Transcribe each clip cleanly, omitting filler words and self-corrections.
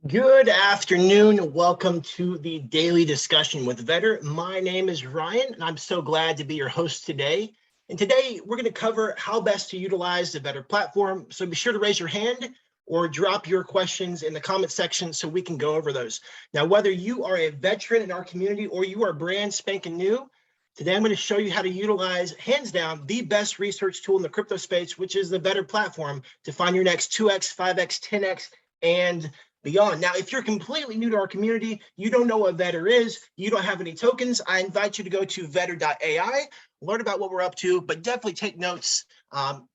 Good afternoon. Welcome to the daily discussion with Vetter. My name is Ryan, and I'm so glad to be your host today. And today we're going to cover how best to utilize the Vetter platform. So be sure to raise your hand or drop your questions in the comment section so we can go over those. Now, whether you are a veteran in our community or you are brand spanking new, today I'm going to show you how to utilize, hands down, the best research tool in the crypto space, which is the Vetter platform, to find your next 2x, 5x, 10x, and beyond. Now, if you're completely new to our community, you don't know what Vetter is, you don't have any tokens, I invite you to go to vetter.ai, learn about what we're up to, but definitely take notes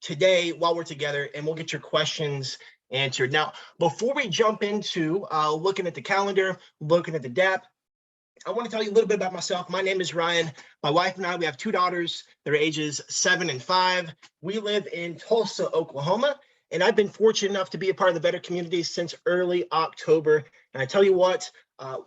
today while we're together, and we'll get your questions answered. Now, before we jump into looking at the calendar, looking at the dApp, I want to tell you a little bit about myself. My name is Ryan. My wife and I, we have two daughters. They're ages 7 and 5. We live in Tulsa, Oklahoma. And I've been fortunate enough to be a part of the Vetter community since early October. And I tell you what,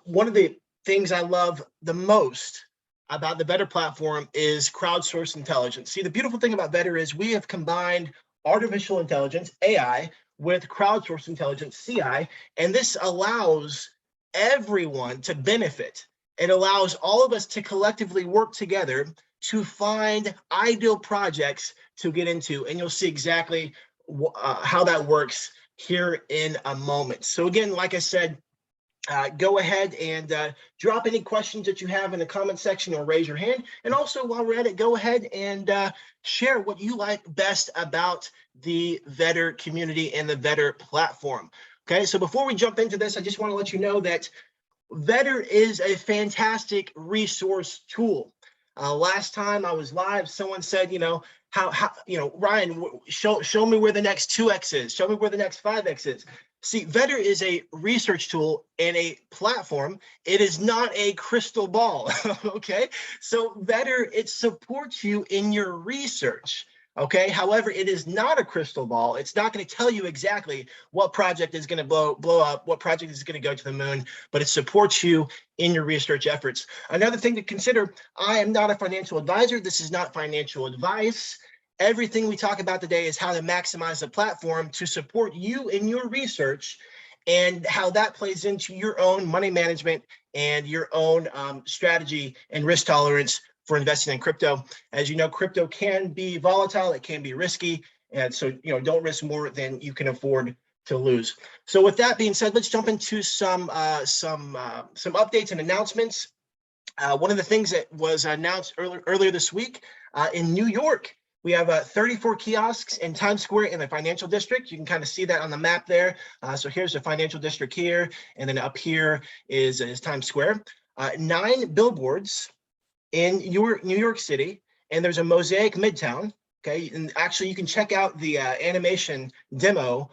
one of the things I love the most about the Vetter platform is crowdsourced intelligence. See, the beautiful thing about Vetter is we have combined artificial intelligence, AI, with crowdsourced intelligence, CI, and this allows everyone to benefit. It allows all of us to collectively work together to find ideal projects to get into, and you'll see exactly how that works here in a moment. So again, like I said, go ahead and drop any questions that you have in the comment section or raise your hand. And also, while we're at it, go ahead and share what you like best about the Vetter community and the Vetter platform. Okay, so before we jump into this, I just want to let you know that Vetter is a fantastic resource tool. Last time I was live, someone said, Ryan, show me where the next 2x is. Show me where the next 5x is. See, Vetter is a research tool and a platform. It is not a crystal ball, okay? So Vetter, it supports you in your research. Okay. However, it is not a crystal ball. It's not going to tell you exactly what project is going to blow up, what project is going to go to the moon, but it supports you in your research efforts. Another thing to consider, I am not a financial advisor. This is not financial advice. Everything we talk about today is how to maximize the platform to support you in your research and how that plays into your own money management and your own strategy and risk tolerance for investing in crypto. As you know, crypto can be volatile, it can be risky, and so don't risk more than you can afford to lose. So with that being said, let's jump into some updates and announcements. One of the things that was announced earlier this week in New York, we have 34 kiosks in Times Square in the financial district. You can kind of see that on the map there. So here's the financial district here, and then up here is Times Square. 9 billboards in New York City, and there's a Mosaic Midtown. Okay, and actually you can check out the animation demo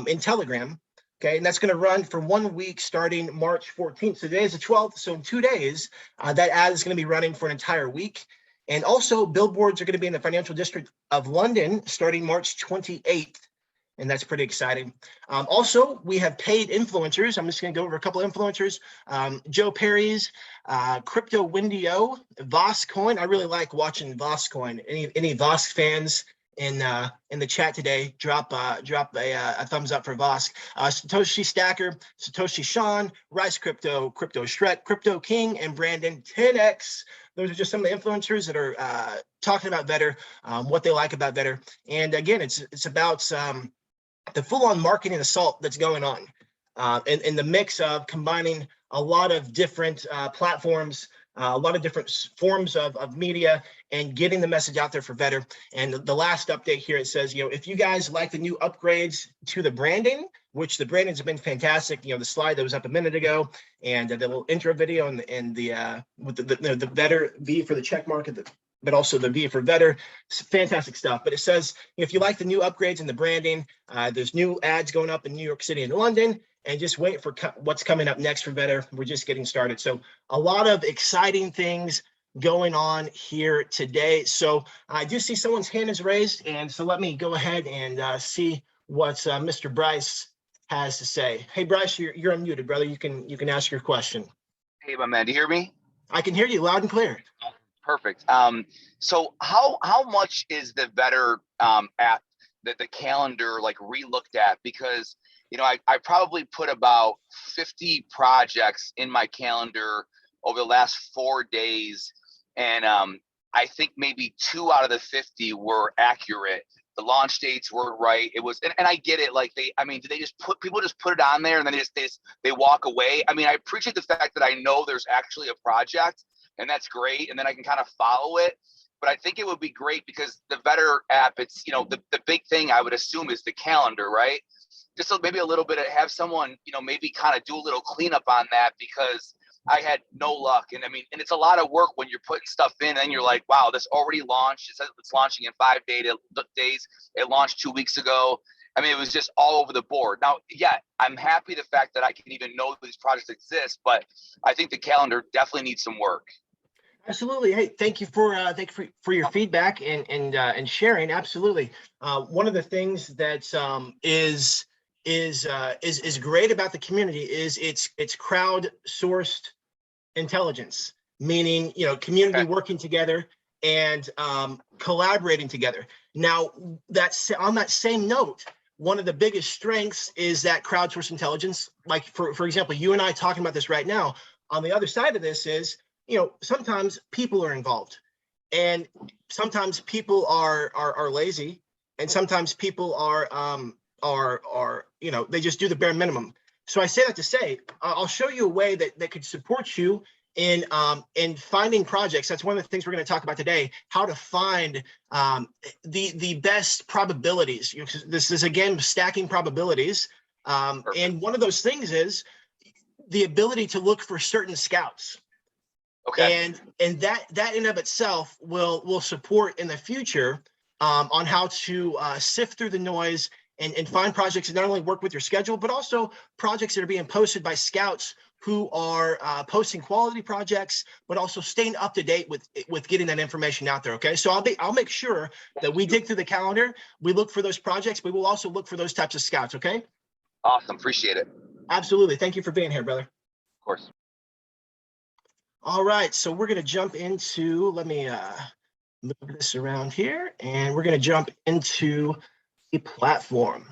in Telegram. Okay, and that's going to run for 1 week starting March 14th. So today is the 12th, so in 2 days, that ad is going to be running for an entire week. And also, billboards are going to be in the financial district of London starting March 28th. And that's pretty exciting. Also, we have paid influencers. I'm just going to go over a couple of influencers. Joe Perry's Crypto Windio, Voss Coin. I really like watching Voss Coin. Any Voss fans in the chat today, drop a thumbs up for Voss. Satoshi Stacker, Satoshi Sean, Rice Crypto, Crypto Shred, Crypto King, and Brandon 10X. Those are just some of the influencers that are talking about Vetter, what they like about Vetter. And again, it's about the full-on marketing assault that's going on in the mix of combining a lot of different platforms, a lot of different forms of media, and getting the message out there for Vetter. And the last update here, it says, if you guys like the new upgrades to the branding, which the branding's been fantastic, the slide that was up a minute ago, and the little intro video and the with the Vetter V for the check mark, but also the V for Vetter. It's fantastic stuff. But it says, if you like the new upgrades and the branding, there's new ads going up in New York City and London, and just wait for what's coming up next for Vetter. We're just getting started. So a lot of exciting things going on here today. So I do see someone's hand is raised, and so let me go ahead and see what Mr. Bryce has to say. Hey, Bryce, you're unmuted, brother. You can ask your question. Hey, my man, do you hear me? I can hear you loud and clear. Perfect. So how much is the Vetter app, the calendar, like re-looked at? Because I probably put about 50 projects in my calendar over the last 4 days. And I think maybe 2 out of the 50 were accurate. The launch dates weren't right. It was, and I get it. Like do they just people just put it on there and then they walk away? I mean, I appreciate the fact that I know there's actually a project, and that's great. And then I can kind of follow it. But I think it would be great because the Vetter app, it's, the big thing I would assume is the calendar, right? Just maybe a little bit of have someone, maybe kind of do a little cleanup on that, because I had no luck. And I mean, and it's a lot of work when you're putting stuff in and you're like, wow, this already launched. It says it's launching in 5 days. It launched 2 weeks ago. I mean, it was just all over the board. Now, yeah, I'm happy the fact that I can even know these projects exist, but I think the calendar definitely needs some work. Absolutely. Hey, thank you for your feedback and sharing. Absolutely. One of the things that is great about the community is it's crowdsourced intelligence, meaning community working together and collaborating together. Now, that's on that same note. One of the biggest strengths is that crowdsourced intelligence. Like for example, you and I talking about this right now. On the other side of this is, sometimes people are involved, and sometimes people are lazy, and sometimes people are they just do the bare minimum. So I say that to say, I'll show you a way that could support you in finding projects. That's one of the things we're going to talk about today, how to find the best probabilities. This is, again, stacking probabilities. And one of those things is the ability to look for certain scouts. Okay. And that in of itself will support in the future on how to sift through the noise and find projects that not only work with your schedule, but also projects that are being posted by scouts who are posting quality projects, but also staying up to date with getting that information out there. Okay, so I'll make sure that we dig through the calendar, we look for those projects, but we'll also look for those types of scouts. Okay. Awesome. Appreciate it. Absolutely. Thank you for being here, brother. Of course. All right, so we're going to jump into, let me move this around here, and we're going to jump into the platform.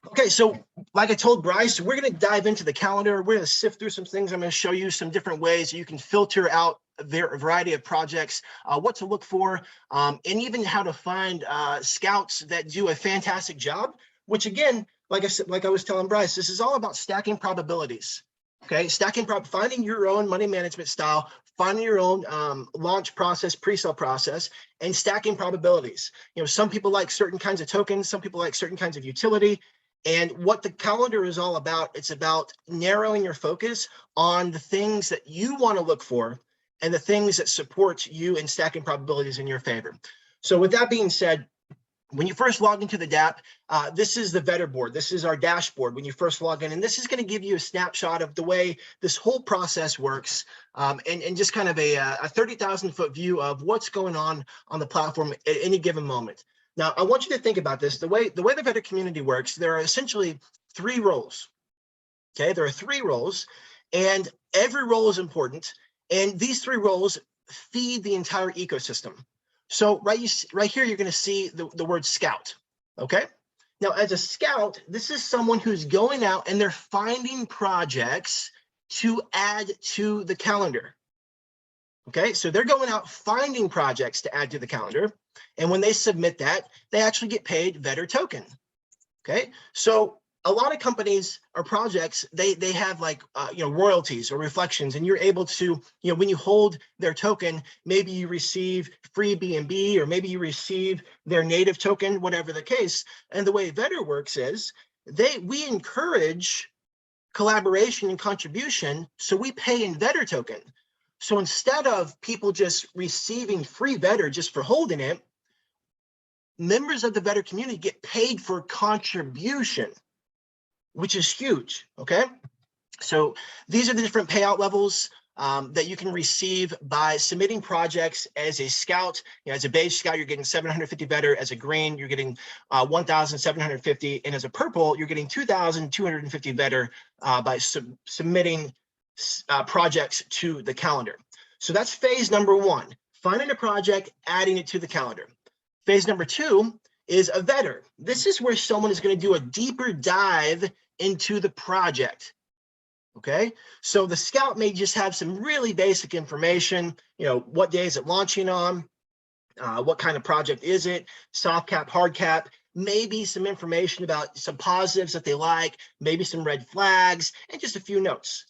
Okay, so like I told Bryce, we're going to dive into the calendar. We're going to sift through some things. I'm going to show you some different ways you can filter out a variety of projects, what to look for, and even how to find scouts that do a fantastic job, which again, like I was telling Bryce, this is all about stacking probabilities. Okay, finding your own money management style, finding your own launch process, pre-sale process, and stacking probabilities. Some people like certain kinds of tokens, some people like certain kinds of utility. And what the calendar is all about, it's about narrowing your focus on the things that you want to look for and the things that support you in stacking probabilities in your favor. So with that being said, when you first log into the dApp, this is the Vetter board. This is our dashboard when you first log in, and this is going to give you a snapshot of the way this whole process works, and just kind of a 30,000-foot view of what's going on the platform at any given moment. Now, I want you to think about this. The way the Vetter community works, there are essentially 3 roles. Okay, there are 3 roles, and every role is important, and these 3 roles feed the entire ecosystem. So right here, you're going to see the word scout. Okay. Now, as a scout, this is someone who's going out and they're finding projects to add to the calendar. Okay. So they're going out finding projects to add to the calendar. And when they submit that, they actually get paid Vetter token. Okay. So a lot of companies or projects, they have like, royalties or reflections, and you're able to, when you hold their token, maybe you receive free BNB, or maybe you receive their native token, whatever the case. And the way Vetter works is we encourage collaboration and contribution. So we pay in Vetter token. So instead of people just receiving free Vetter just for holding it, members of the Vetter community get paid for contribution, which is huge. Okay, so these are the different payout levels that you can receive by submitting projects as a scout. As a base scout, you're getting 750 Vetter. As a green, you're getting 1,750, and as a purple, you're getting 2,250 Vetter by submitting projects to the calendar. So that's phase number 1: finding a project, adding it to the calendar. Phase number 2 is a Vetter. This is where someone is going to do a deeper dive into the project. Okay, so the scout may just have some really basic information, what day is it launching on, what kind of project is it, soft cap, hard cap, maybe some information about some positives that they like, maybe some red flags, and just a few notes.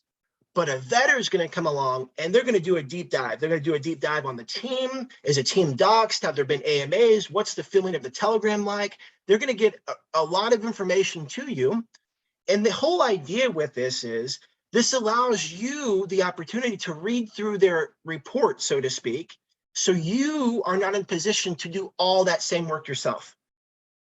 But a vetter is going to come along and they're going to do a deep dive. They're going to do a deep dive on the team. Is a team doxed? Have there been AMAs? What's the feeling of the Telegram like? They're going to get a lot of information to you. And the whole idea with this is this allows you the opportunity to read through their report, so to speak, so you are not in a position to do all that same work yourself.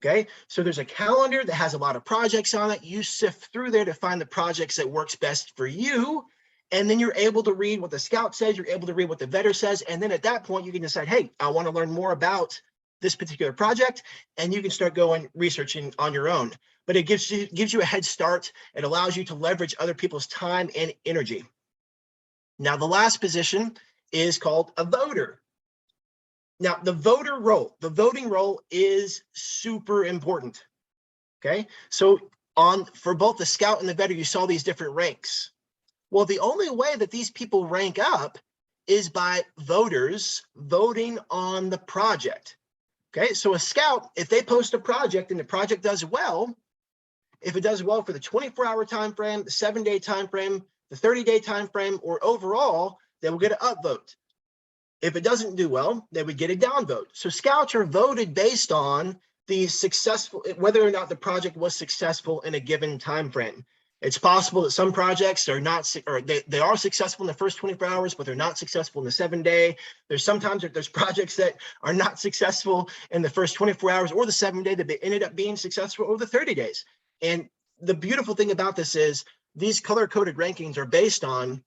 Okay, so there's a calendar that has a lot of projects on it. You sift through there to find the projects that works best for you. And then you're able to read what the scout says, you're able to read what the vetter says. And then at that point, you can decide, hey, I want to learn more about this particular project. And you can start going researching on your own. But it gives you a head start. It allows you to leverage other people's time and energy. Now, the last position is called a voter. Now, the voting role is super important. Okay, so for both the scout and the vetter, you saw these different ranks. Well, the only way that these people rank up is by voters voting on the project. Okay, so a scout, if they post a project and the project does well, if it does well for the 24-hour time frame, the 7-day time frame, the 30-day time frame, or overall, they will get an upvote. If it doesn't do well, they would get a downvote. So scouts are voted based on the whether or not the project was successful in a given time frame. It's possible that some projects are not, or they are successful in the first 24 hours, but they're not successful in the 7-day. There's projects that are not successful in the first 24 hours or the 7-day that they ended up being successful over the 30 days. And the beautiful thing about this is these color-coded rankings are based on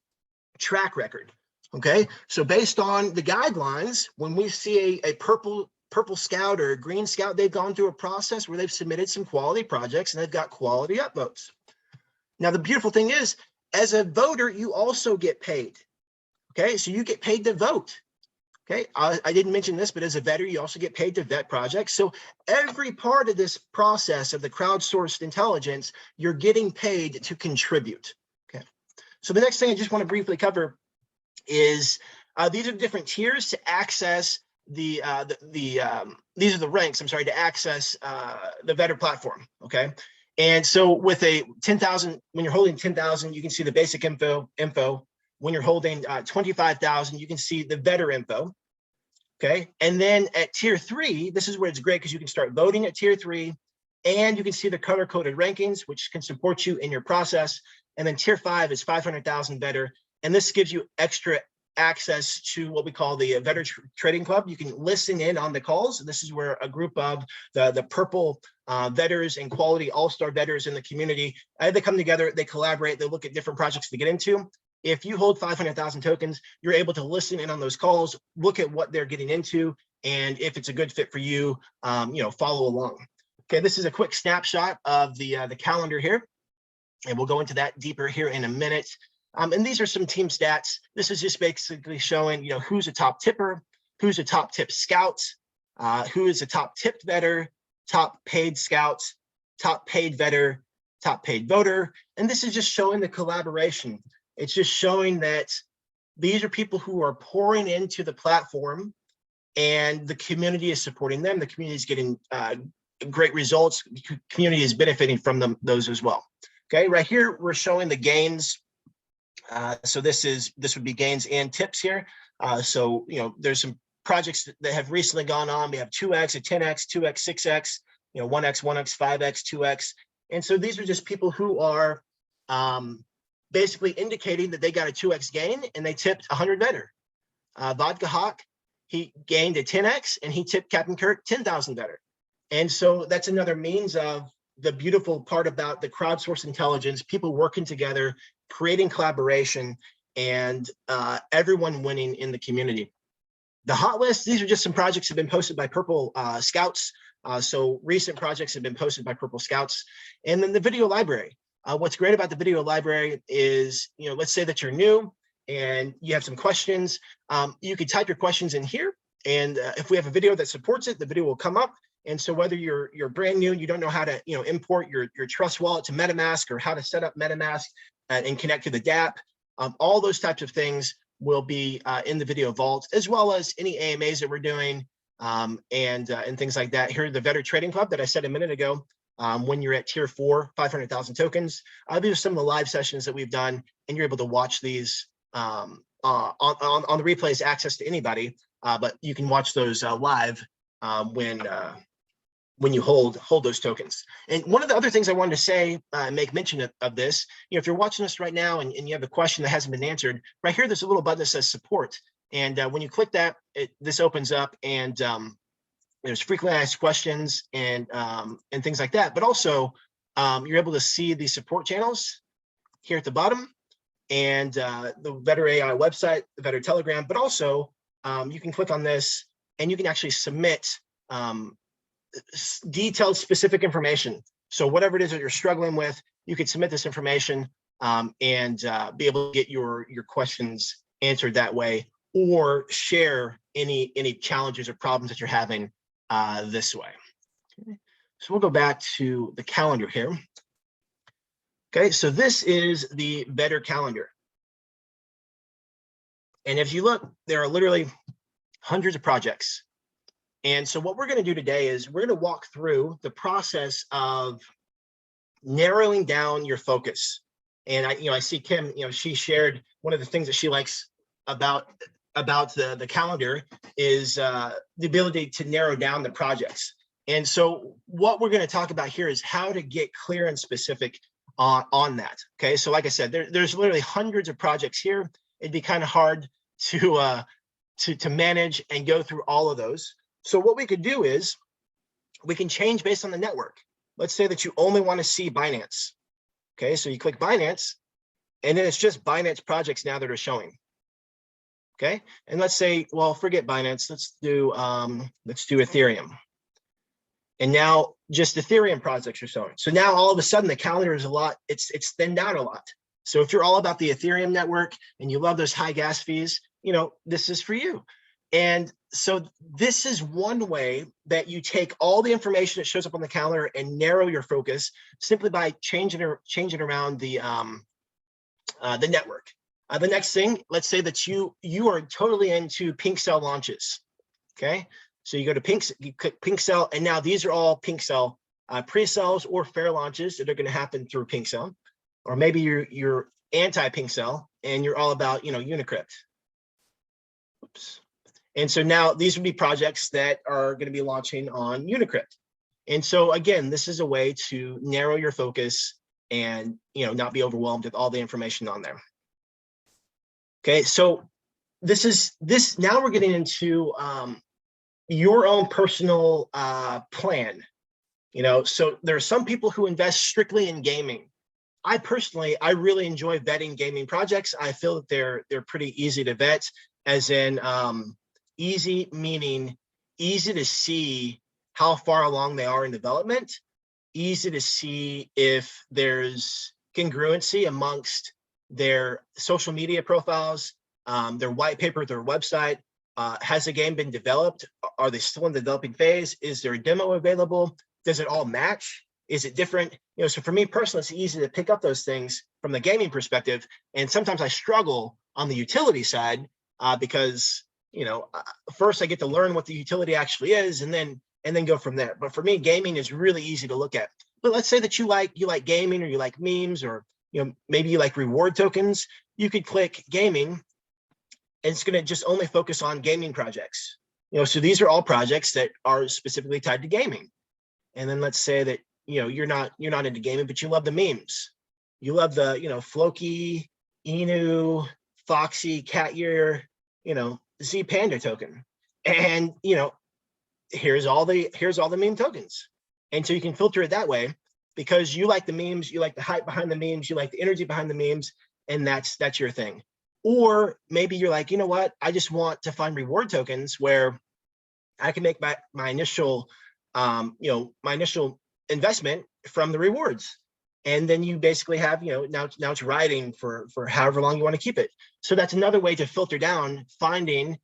track record. Okay, so based on the guidelines, when we see a purple scout or a green scout, they've gone through a process where they've submitted some quality projects and they've got quality upvotes. Now, the beautiful thing is, as a voter, you also get paid. Okay, so you get paid to vote. Okay, I didn't mention this, but as a vetter, you also get paid to vet projects. So every part of this process of the crowdsourced intelligence, you're getting paid to contribute. Okay, so the next thing I just want to briefly cover is these are different tiers to access these are the ranks, I'm sorry, to access the vetter platform. Okay, and so with a 10,000, when you're holding 10,000, you can see the basic info. When you're holding 25,000, you can see the vetter info. Okay, and then at tier 3, this is where it's great because you can start voting at tier 3, and you can see the color-coded rankings, which can support you in your process. And then tier 5 is 500,000 vetter. And this gives you extra access to what we call the vetter trading club. You can listen in on the calls. This is where a group of the purple vetters and quality all-star vetters in the community, they come together, they collaborate, they look at different projects to get into. If you hold 500,000 tokens, you're able to listen in on those calls, look at what they're getting into, and if it's a good fit for you, follow along. Okay, this is a quick snapshot of the calendar here, and we'll go into that deeper here in a minute. And these are some team stats. This is just basically showing, who's a top tipper, who's a top tip scout, who is a top tipped vetter, top paid scout, top paid vetter, top paid voter. And this is just showing the collaboration. It's just showing that these are people who are pouring into the platform and the community is supporting them. The community is getting great results. The community is benefiting from those as well. Okay, right here, we're showing the gains. So this would be gains and tips here. So, there's some projects that have recently gone on. We have 2x, a 10x, 2x, 6x, 1x, 1x, 5x, 2x. And so these are just people who are basically indicating that they got a 2x gain and they tipped 100 vetter. Vodka Hawk, he gained a 10x and he tipped Captain Kirk 10,000 vetter. And so that's another means of the beautiful part about the crowdsourced intelligence, people working together, creating collaboration, and everyone winning in the community. The hot list, these are just some projects that have been posted by Purple Scouts. So recent projects have been posted by Purple Scouts. And then the video library. What's great about the video library is, let's say that you're new and you have some questions. You could type your questions in here. And if we have a video that supports it, the video will come up. And so whether you're brand new, you don't know how to import your Trust wallet to MetaMask, or how to set up MetaMask and connect to the dApp, all those types of things will be in the video vault, as well as any AMAs that we're doing, and things like that. Here, the Vetter Trading Club that I said a minute ago, when you're at tier 4, 500,000 tokens, these are some of the live sessions that we've done, and you're able to watch these on the replays, access to anybody, but you can watch those live when you hold those tokens. And one of the other things I wanted to say, make mention of this, if you're watching this right now and you have a question that hasn't been answered, right here, there's a little button that says support. And when you click that, this opens up, and there's frequently asked questions and things like that. But also, you're able to see the support channels here at the bottom, and the Vetter AI website, the Vetter Telegram. But also, you can click on this, and you can actually submit detailed, specific information. So whatever it is that you're struggling with, you can submit this information and be able to get your questions answered that way, or share any challenges or problems that you're having this way. Okay. So we'll go back to the calendar here. Okay, so this is the Vetter calendar. And if you look, there are literally hundreds of projects. And so what we're going to do today is we're going to walk through the process of narrowing down your focus. And I see Kim, she shared one of the things that she likes about the calendar is the ability to narrow down the projects. And so what we're going to talk about here is how to get clear and specific on that. Okay, so like I said, there's literally hundreds of projects here. It'd be kind of hard to manage and go through all of those. So what we could do is we can change based on the network. Let's say that you only want to see Binance. Okay, so you click Binance, and then it's just Binance projects now that are showing. Okay, and let's say, well, forget Binance. Let's do Ethereum. And now just Ethereum projects are showing. So now all of a sudden the calendar is it's thinned out a lot. So if you're all about the Ethereum network and you love those high gas fees, this is for you. And so this is one way that you take all the information that shows up on the calendar and narrow your focus simply by changing around the network. The next thing, let's say that you are totally into pink cell launches. Okay, so you go to you click pink cell, and now these are all pink cell pre-sales or fair launches that are going to happen through pink cell. Or maybe you're anti-pink cell and you're all about Unicrypt. Oops. And so now these would be projects that are going to be launching on Unicrypt. And so again, this is a way to narrow your focus and not be overwhelmed with all the information on there. Okay, so now we're getting into your own personal plan. So there are some people who invest strictly in gaming. I really enjoy vetting gaming projects. I feel that they're pretty easy to vet, as in easy meaning easy to see how far along they are in development, easy to see if there's congruency amongst their social media profiles, their white paper, their website. Has the game been developed? Are they still in the developing phase? Is there a demo available? Does it all match? Is it different? So for me personally, it's easy to pick up those things from the gaming perspective. And sometimes I struggle on the utility side because, first I get to learn what the utility actually is and then go from there. But for me, gaming is really easy to look at. But let's say that you like gaming, or you like memes, or maybe you like reward tokens. You could click gaming, and it's going to just only focus on gaming projects. So these are all projects that are specifically tied to gaming. And then let's say that you're not into gaming, but you love the memes. You love the Floki, Inu, Foxy, Cat Ear, Z Panda token. And here's all the meme tokens. And so you can filter it that way because you like the memes, you like the hype behind the memes, you like the energy behind the memes, and that's your thing. Or maybe you're like, what? I just want to find reward tokens where I can make my initial investment from the rewards. And then you basically have, now it's riding for however long you want to keep it. So that's another way to filter down, finding,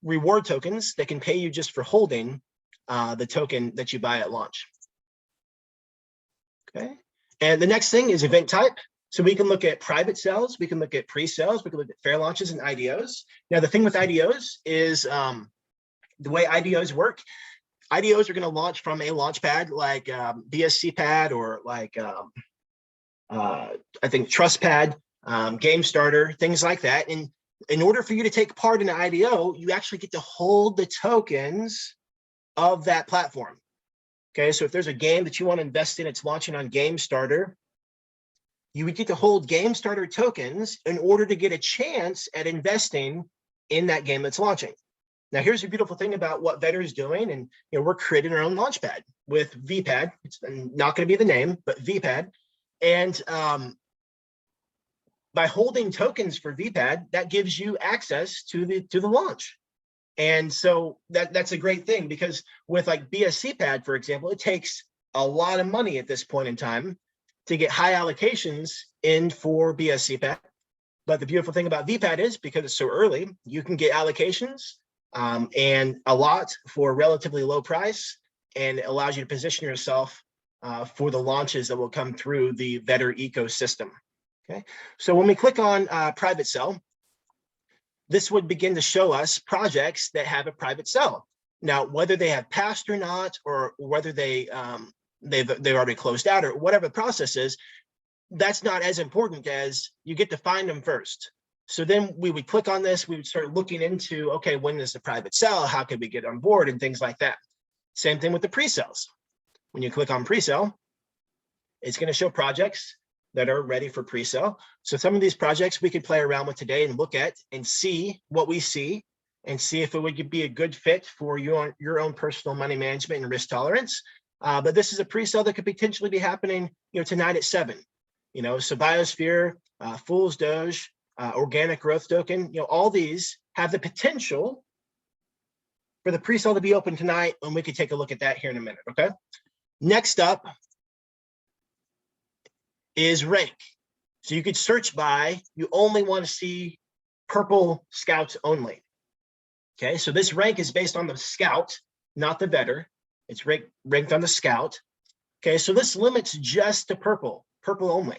reward tokens that can pay you just for holding the token that you buy at launch. Okay. And the next thing is event type. So we can look at private sales, we can look at pre-sales, we can look at fair launches and IDOs. Now, the thing with IDOs is the way IDOs work, IDOs are going to launch from a launch pad like BSC pad or like I think Trust Pad, Game Starter, things like that. And in order for you to take part in an IDO, you actually get to hold the tokens of that platform. Okay, so if there's a game that you want to invest in, it's launching on Game Starter, you would get to hold Game Starter tokens in order to get a chance at investing in that game that's launching. Now, here's the beautiful thing about what Vetter is doing, and we're creating our own launchpad with VPad. It's not going to be the name, but VPad. And by holding tokens for VPad, that gives you access to the launch. And so that's a great thing, because with like BSC pad, for example, it takes a lot of money at this point in time to get high allocations in for BSC pad. But the beautiful thing about VPad is, because it's so early, you can get allocations and a lot for a relatively low price, and it allows you to position yourself for the launches that will come through the Vetter ecosystem. Okay, so when we click on private sell, this would begin to show us projects that have a private sell. Now, whether they have passed or not, or whether they've already closed out, or whatever the process is, that's not as important, as you get to find them first. So then we would click on this, we would start looking into, okay, when is the private sell? How can we get on board and things like that? Same thing with the pre-sales. When you click on pre-sale, it's going to show projects that are ready for pre-sale. So some of these projects we could play around with today and look at and see what we see, and see if it would be a good fit for your own personal money management and risk tolerance. But this is a pre-sale that could potentially be happening, tonight at 7. So Biosphere, Fool's Doge, Organic Growth Token, all these have the potential for the pre-sale to be open tonight, and we could take a look at that here in a minute. Okay. Next up is rank. So you could search by, you only want to see purple scouts only. Okay, so this rank is based on the scout, not the Vetter. It's ranked on the scout. Okay, so this limits just to purple only.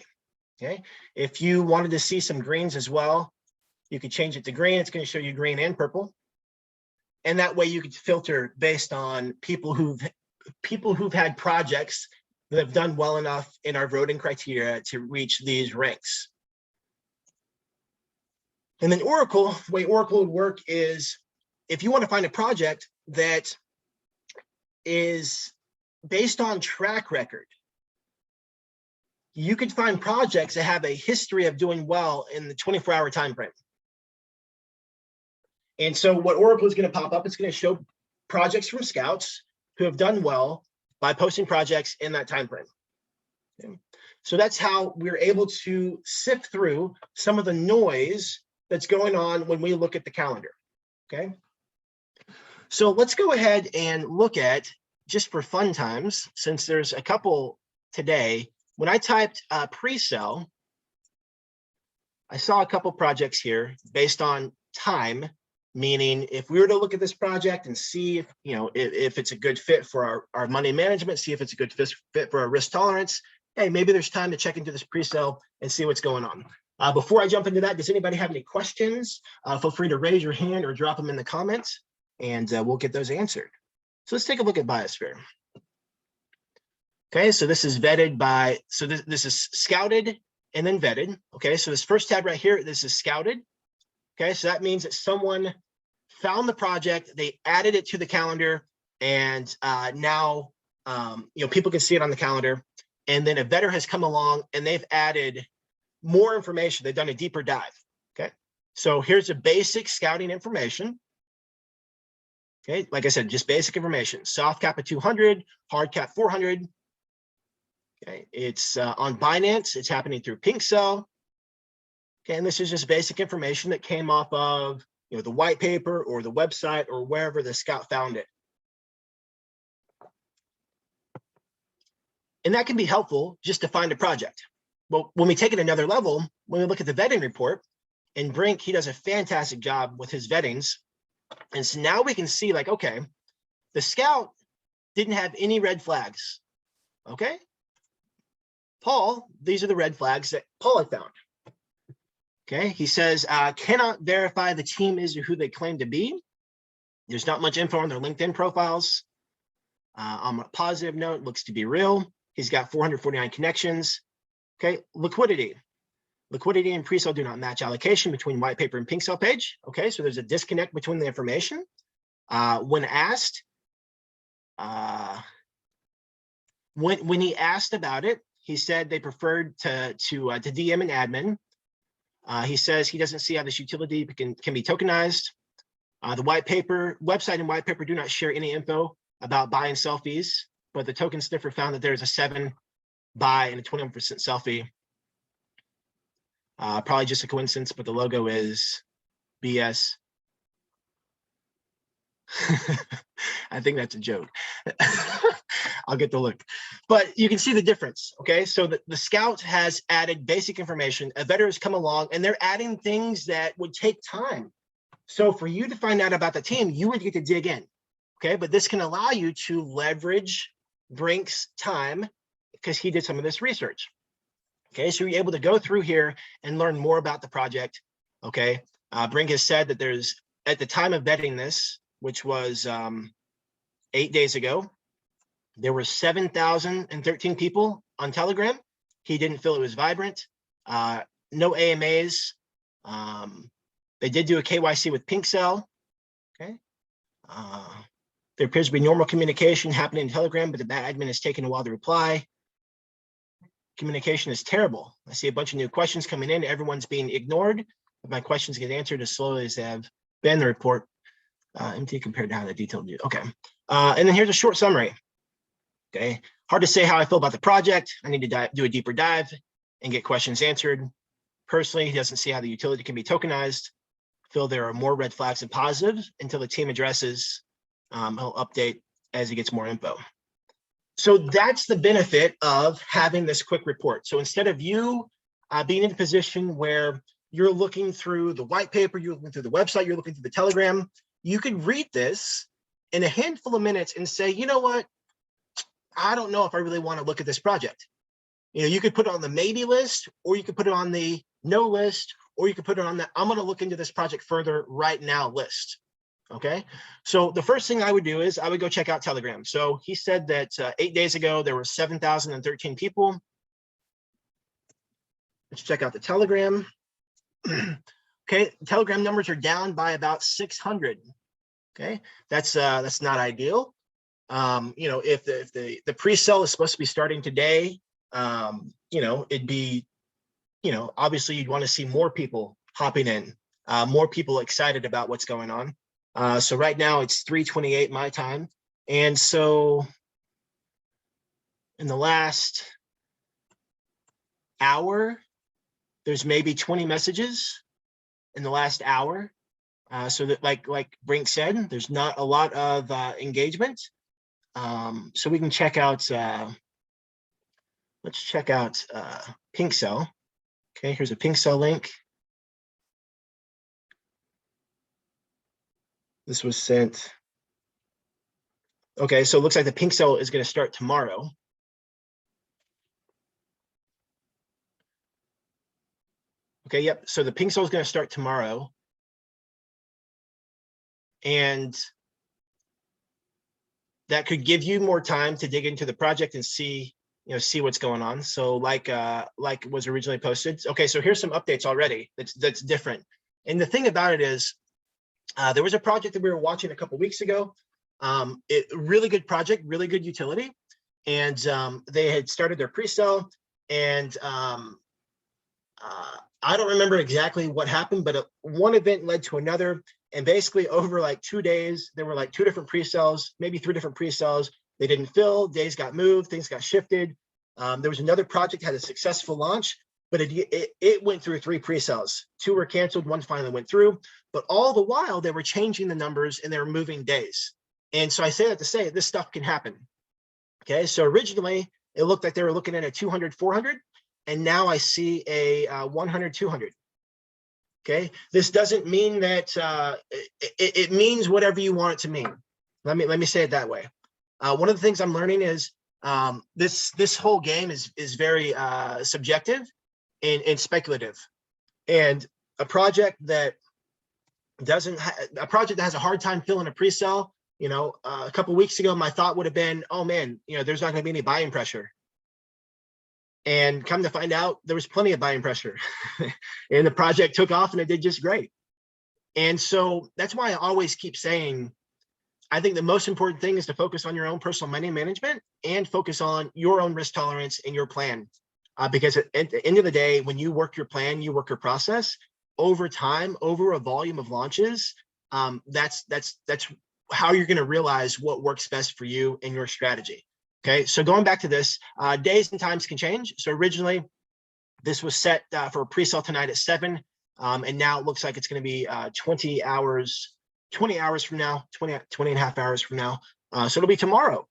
Okay, if you wanted to see some greens as well, you could change it to green. It's going to show you green and purple. And that way you could filter based on people who've had projects that have done well enough in our voting criteria to reach these ranks. And then Oracle, the way Oracle would work is, if you want to find a project that is based on track record, you could find projects that have a history of doing well in the 24-hour time frame. And so what Oracle is going to pop up, it's going to show projects from scouts who have done well by posting projects in that time frame. Okay. So that's how we're able to sift through some of the noise that's going on when we look at the calendar. Okay. So let's go ahead and look at, just for fun times, since there's a couple today, when I typed pre-sell, I saw a couple projects here based on time. Meaning, if we were to look at this project and see if it's a good fit for our money management, see if it's a good fit for our risk tolerance, hey, maybe there's time to check into this pre-sale and see what's going on. Before I jump into that, does anybody have any questions? Feel free to raise your hand or drop them in the comments, and we'll get those answered. So let's take a look at Biosphere. Okay, so this is vetted by, so this is scouted and then vetted. Okay, so this first tab right here, this is scouted. Okay, so that means that someone found the project, they added it to the calendar, and now people can see it on the calendar. And then a Vetter has come along and they've added more information. They've done a deeper dive. Okay, so here's a basic scouting information. Okay, like I said, just basic information. Soft cap at 200, hard cap 400. Okay, it's on Binance. It's happening through Pink Cell. Okay, and this is just basic information that came off of the white paper or the website or wherever the scout found it. And that can be helpful just to find a project. Well, when we take it another level, when we look at the vetting report, and Brink, he does a fantastic job with his vettings. And so now we can see, like, okay, the scout didn't have any red flags. Okay. Paul, these are the red flags that Paul had found. Okay. He says, cannot verify the team is who they claim to be. There's not much info on their LinkedIn profiles. On a positive note, looks to be real. He's got 449 connections. Okay. Liquidity and pre-sale do not match allocation between white paper and pink cell page. Okay, so there's a disconnect between the information. When asked, when he asked about it, he said they preferred to DM an admin. He says he doesn't see how this utility can be tokenized. The white paper website and white paper do not share any info about buy and sell fees, but the token sniffer found that there's a 7 buy and a 21% sell fee. Probably just a coincidence, but the logo is BS. I think that's a joke. I'll get the look. But you can see the difference, okay? So the Scout has added basic information. A veteran has come along, and they're adding things that would take time. So for you to find out about the team, you would get to dig in, okay? But this can allow you to leverage Brink's time because he did some of this research. Okay, so you're able to go through here and learn more about the project. Okay, Brink has said that there's, at the time of vetting this, which was 8 days ago, there were 7,013 people on Telegram. He didn't feel it was vibrant. No AMAs. They did do a KYC with Pink Cell. Okay. There appears to be normal communication happening in Telegram, but the bad admin has taken a while to reply. Communication is terrible. I see a bunch of new questions coming in. Everyone's being ignored. If my questions get answered as slowly as they have been, the report empty compared to how the detailed view. Okay. And then here's a short summary. Okay. Hard to say how I feel about the project. I need to do a deeper dive and get questions answered. Personally, he doesn't see how the utility can be tokenized. Feel there are more red flags than positives until the team addresses. He'll update as he gets more info. So that's the benefit of having this quick report. So instead of you being in a position where you're looking through the white paper, you're looking through the website, you're looking through the Telegram, you could read this in a handful of minutes and say, you know what? I don't know if I really want to look at this project. You know, you could put it on the maybe list, or you could put it on the no list, or you could put it on the I'm going to look into this project further right now list. Okay, so the first thing I would do is I would go check out Telegram. So he said that 8 days ago, there were 7,013 people. Let's check out the Telegram. Okay, Telegram numbers are down by about 600. Okay, that's not ideal. You know, if the pre-sale is supposed to be starting today, you know, it'd be, you know, obviously you'd want to see more people hopping in, more people excited about what's going on. So right now it's 3:28 my time. And so in the last hour, there's maybe 20 messages in the last hour. So that like Brink said, there's not a lot of engagement. So we can check out, let's check out Pink Cell. Okay, here's a Pink Cell link. This was sent. Okay, so it looks like the Pink Cell is going to start tomorrow. Okay, yep. So the Pink Cell is going to start tomorrow. And that could give you more time to dig into the project and see, you know, see what's going on. So like was originally posted. Okay, so here's some updates already that's different. And the thing about it is, there was a project that we were watching a couple weeks ago. Really good project, really good utility. And they had started their pre-sale, and I don't remember exactly what happened, but one event led to another. And basically over like 2 days, there were like 2 different pre-sales, maybe 3 different pre-sales. They didn't fill, days got moved, things got shifted. There was another project had a successful launch, but it went through 3 pre-sales. 2 were canceled, 1 finally went through. But all the while they were changing the numbers and they were moving days. And so I say that to say this stuff can happen. Okay, so originally it looked like they were looking at a 200, 400, and now I see a 100, 200. Okay, this doesn't mean that it means whatever you want it to mean. Let me say it that way. One of the things I'm learning is this whole game is very subjective and speculative. And a project that has a hard time filling a pre-sale, a couple of weeks ago, my thought would have been, oh man, there's not going to be any buying pressure. And come to find out, there was plenty of buying pressure, and the project took off, and it did just great. And so that's why I always keep saying, I think the most important thing is to focus on your own personal money management and focus on your own risk tolerance and your plan. Because at the end of the day, when you work your plan, you work your process over time, over a volume of launches, that's how you're going to realize what works best for you and your strategy. Okay, so going back to this, days and times can change. So originally, this was set for a pre-sale tonight at 7, and now it looks like it's going to be 20 hours from now, 20 and a half hours from now. So it'll be tomorrow.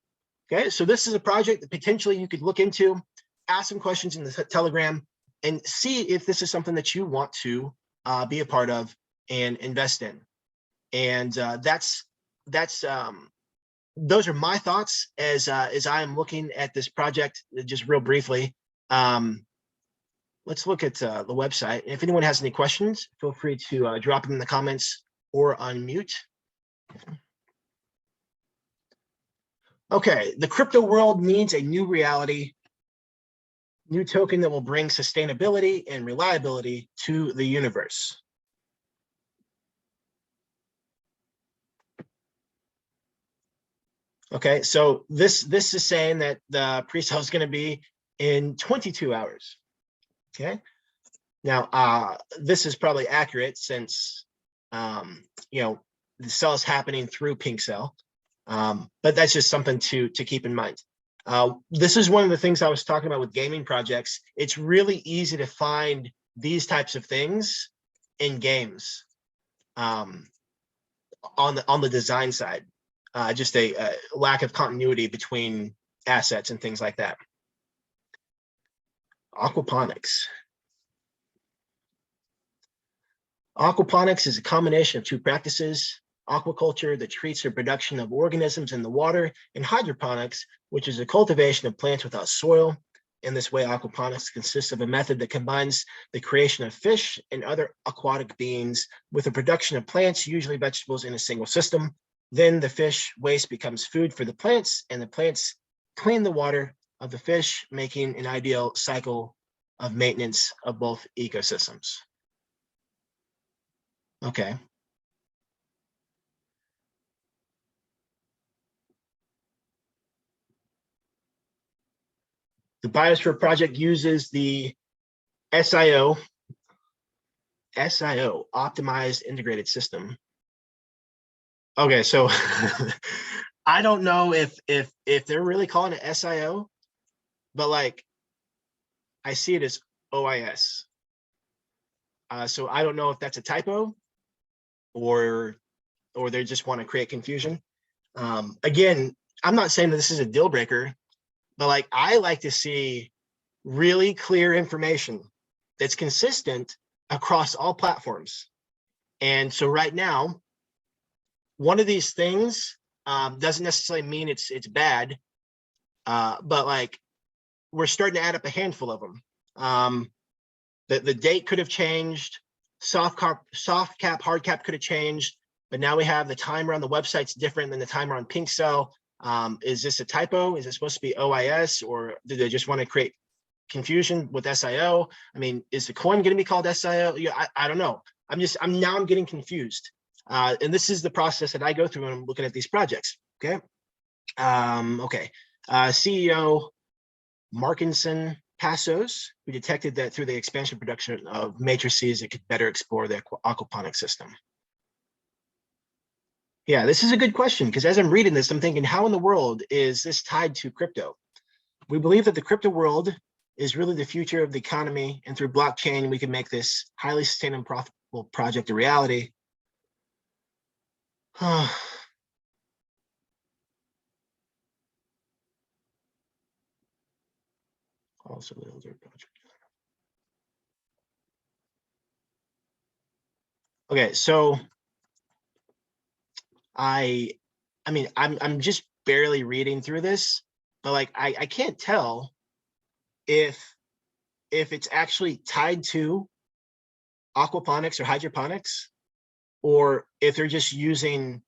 Okay, so this is a project that potentially you could look into, ask some questions in the Telegram, and see if this is something that you want to be a part of and invest in. And those are my thoughts as I am looking at this project. Just real briefly, let's look at the website. If anyone has any questions, feel free to drop them in the comments or unmute. Okay, the crypto world needs a new reality, new token that will bring sustainability and reliability to the universe. Okay, so this is saying that the pre-sale is going to be in 22 hours. Okay, now this is probably accurate since the sale is happening through Pink Cell, but that's just something to keep in mind. This is one of the things I was talking about with gaming projects. It's really easy to find these types of things in games on the design side. Just a lack of continuity between assets and things like that. Aquaponics. Aquaponics is a combination of two practices: aquaculture, that treats the production of organisms in the water, and hydroponics, which is a cultivation of plants without soil. In this way, aquaponics consists of a method that combines the creation of fish and other aquatic beings with the production of plants, usually vegetables, in a single system. Then the fish waste becomes food for the plants, and the plants clean the water of the fish, making an ideal cycle of maintenance of both ecosystems. Okay. The Biosphere project uses the SIO, optimized integrated system. Okay, so I don't know if they're really calling it SIO, but like I see it as OIS. So I don't know if that's a typo or they just want to create confusion. Again, I'm not saying that this is a deal breaker, but like I like to see really clear information that's consistent across all platforms. And so right now, one of these things doesn't necessarily mean it's bad, but like we're starting to add up a handful of them. The date could have changed, soft cap, hard cap could have changed, but now we have the timer on the website's different than the timer on Pink Cell. Is this a typo? Is it supposed to be OIS, or do they just want to create confusion with SIO? I mean, is the coin going to be called SIO? Yeah, I don't know. I'm getting confused. And this is the process that I go through when I'm looking at these projects. Okay. Okay. CEO Markinson Passos, who detected that through the expansion production of matrices, it could better explore the aquaponic system. Yeah, this is a good question, because as I'm reading this, I'm thinking, how in the world is this tied to crypto? We believe that the crypto world is really the future of the economy, and through blockchain, we can make this highly sustainable, profitable project a reality. Also, the elder project. Okay, so I mean, I'm just barely reading through this, but like I can't tell if it's actually tied to aquaponics or hydroponics, or if they're just using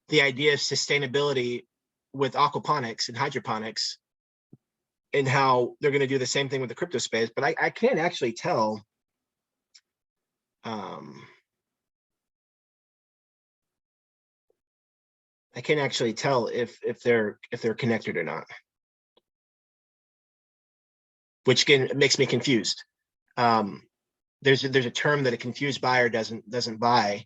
the idea of sustainability with aquaponics and hydroponics and how they're going to do the same thing with the crypto space. But I can't actually tell. I can't actually tell if they're connected or not, which makes me confused. There's a term that a confused buyer doesn't buy,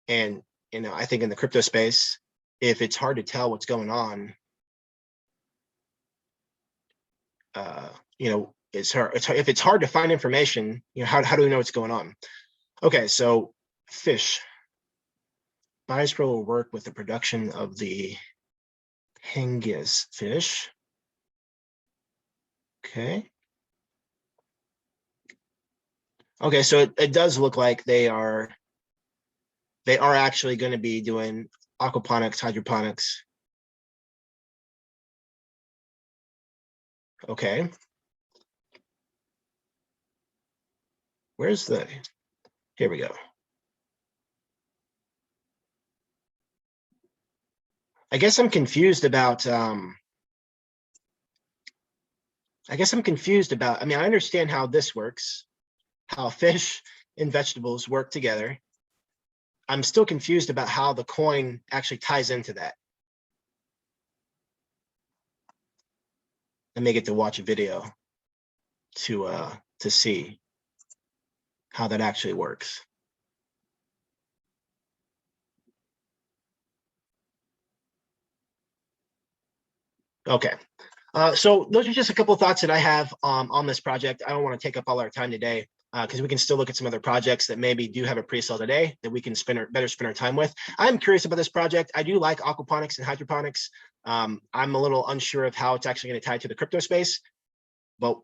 and I think in the crypto space, if it's hard to tell what's going on, it's hard. If it's hard to find information, how do we know what's going on? Okay, so fish. Buyers Pro will work with the production of the Hengis fish. Okay. Okay, so it does look like they are actually going to be doing aquaponics, hydroponics. Okay. Here we go. I guess I'm confused about, I mean, I understand how this works, how fish and vegetables work together. I'm still confused about how the coin actually ties into that. I may get to watch a video to see how that actually works. Okay. So those are just a couple of thoughts that I have on this project. I don't want to take up all our time today because we can still look at some other projects that maybe do have a pre-sale today that we can better spend our time with. I'm curious about this project. I do like aquaponics and hydroponics. I'm a little unsure of how it's actually going to tie to the crypto space, but